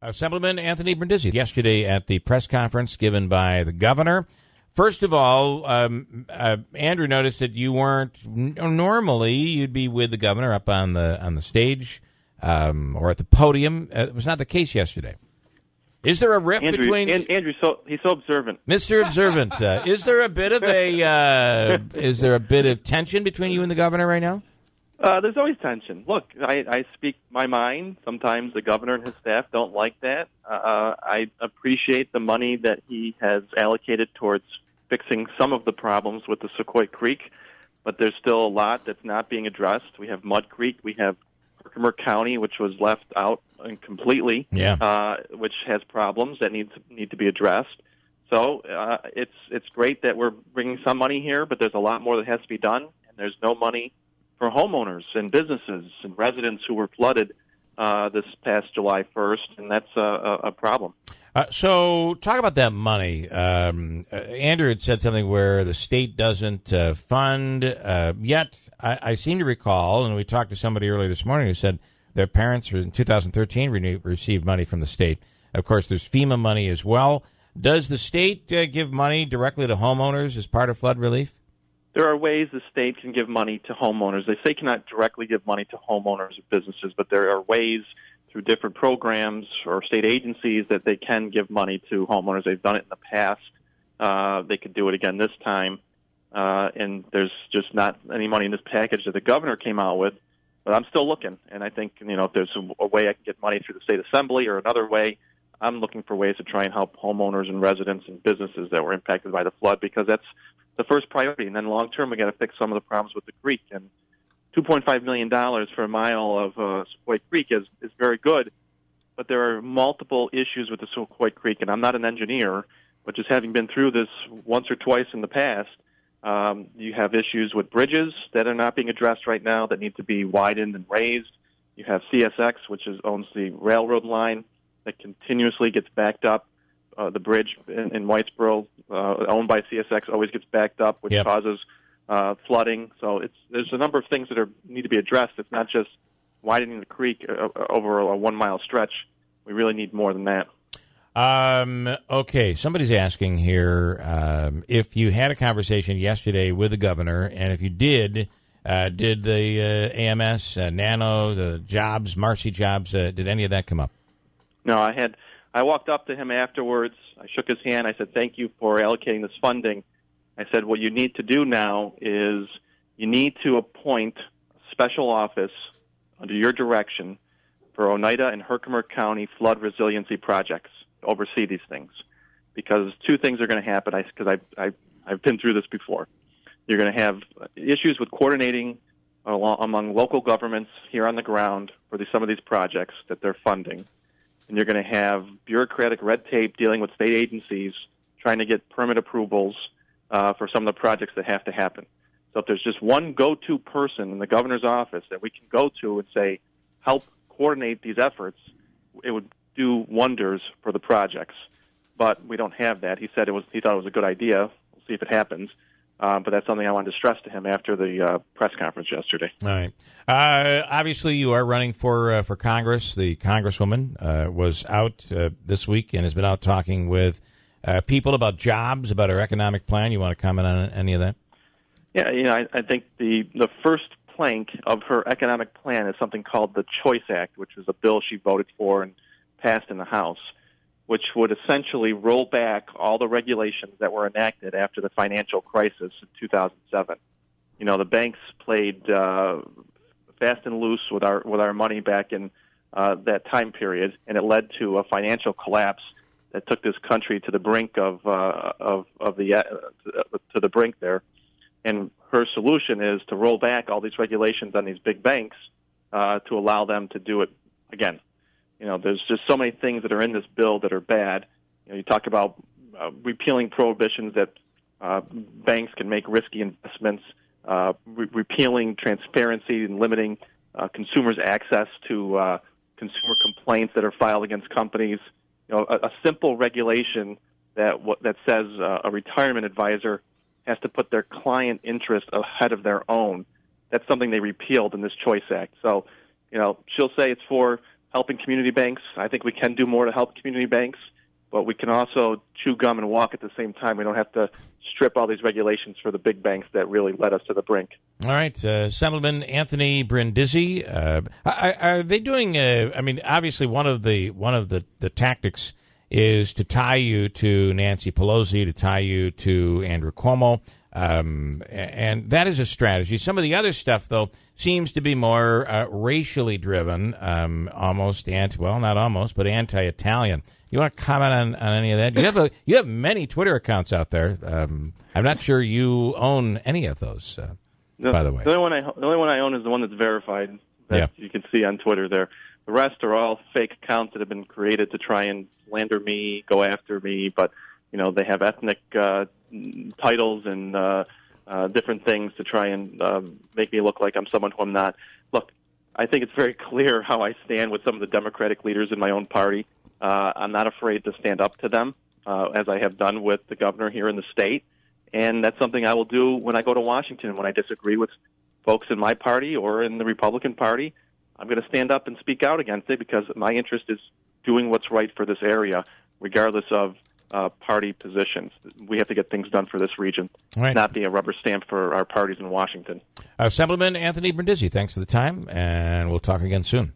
Assemblyman Anthony Brindisi yesterday at the press conference given by the governor. First of all, Andrew noticed that you weren't normally. You'd be with the governor up on the stage or at the podium. It was not the case yesterday. Is there a rift between Andrew? He's so observant, Mr. Observant. Is there a bit of tension between you and the governor right now? There's always tension. Look, I speak my mind. Sometimes the governor and his staff don't like that. I appreciate the money that he has allocated towards fixing some of the problems with the Sequoia Creek, but there's still a lot that's not being addressed. We have Mud Creek. We have Herkimer County, which was left out completely, which has problems that need to be addressed. So it's great that we're bringing some money here, but there's a lot more that has to be done, and there's no money for homeowners and businesses and residents who were flooded this past July 1st, and that's a problem. So talk about that money. Andrew had said something where the state doesn't fund, yet I seem to recall, and we talked to somebody earlier this morning who said their parents in 2013 received money from the state. Of course, there's FEMA money as well. Does the state give money directly to homeowners as part of flood relief? There are ways the state can give money to homeowners. They say cannot directly give money to homeowners or businesses, but there are ways through different programs or state agencies that they can give money to homeowners. They've done it in the past. They could do it again this time. And there's just not any money in this package that the governor came out with. But I'm still looking, and I think, if there's a way I can get money through the state assembly or another way, I'm looking for ways to try and help homeowners and residents and businesses that were impacted by the flood, because that's the first priority. And then long term, we got to fix some of the problems with the creek. And $2.5 million for a mile of Sequoia Creek is very good, but there are multiple issues with the Sequoia Creek. And I'm not an engineer, but just having been through this once or twice in the past, you have issues with bridges that are not being addressed right now that need to be widened and raised. You have CSX, which owns the railroad line, that continuously gets backed up. The bridge in Whitesboro, owned by CSX, always gets backed up, which causes flooding. So there's a number of things that need to be addressed. It's not just widening the creek over a 1 mile stretch. We really need more than that. Okay, somebody's asking here if you had a conversation yesterday with the governor, and if you did the AMS, Nano, the jobs, Marcy jobs, did any of that come up? No, I walked up to him afterwards. I shook his hand. I said, thank you for allocating this funding. I said, what you need to do now is you need to appoint a special office under your direction for Oneida and Herkimer County flood resiliency projects to oversee these things. Because two things are going to happen, because I've been through this before. You're going to have issues with coordinating among local governments here on the ground for some of these projects that they're funding. And you're going to have bureaucratic red tape dealing with state agencies trying to get permit approvals for some of the projects that have to happen. So if there's just one go-to person in the governor's office that we can go to and say, help coordinate these efforts, it would do wonders for the projects. But we don't have that. He said he thought it was a good idea. We'll see if it happens. But that's something I wanted to stress to him after the press conference yesterday. All right. Obviously, you are running for Congress. The Congresswoman was out this week and has been out talking with people about jobs, about her economic plan. You want to comment on any of that? Yeah, I think the first plank of her economic plan is something called the Choice Act, which was a bill she voted for and passed in the House, which would essentially roll back all the regulations that were enacted after the financial crisis in 2007. The banks played fast and loose with our money back in that time period, and it led to a financial collapse that took this country to the brink to the brink there. And her solution is to roll back all these regulations on these big banks to allow them to do it again. There's just so many things that are in this bill that are bad. You talk about repealing prohibitions that banks can make risky investments, repealing transparency and limiting consumers' access to consumer complaints that are filed against companies. A simple regulation that says a retirement advisor has to put their client interest ahead of their own. That's something they repealed in this Choice Act. So, she'll say it's for helping community banks. I think we can do more to help community banks, but we can also chew gum and walk at the same time. We don't have to strip all these regulations for the big banks that really led us to the brink. All right, Assemblyman Anthony Brindisi, are they doing? I mean, obviously, one of the tactics is to tie you to Nancy Pelosi, to tie you to Andrew Cuomo, and that is a strategy. Some of the other stuff, though, seems to be more racially driven, almost not almost, but anti-Italian. You want to comment on any of that? You have many Twitter accounts out there. I'm not sure you own any of those. By the way, the only one I own is the one that's verified that you can see on Twitter there. The rest are all fake accounts that have been created to try and slander me, go after me, but they have ethnic titles and different things to try and make me look like I'm someone who I'm not. Look, I think it's very clear how I stand with some of the Democratic leaders in my own party. I'm not afraid to stand up to them, as I have done with the governor here in the state. And that's something I will do when I go to Washington. When I disagree with folks in my party or in the Republican Party, I'm going to stand up and speak out against it because my interest is doing what's right for this area, regardless of party positions. We have to get things done for this region, not be a rubber stamp for our parties in Washington. Assemblyman Anthony Brindisi, thanks for the time, and we'll talk again soon.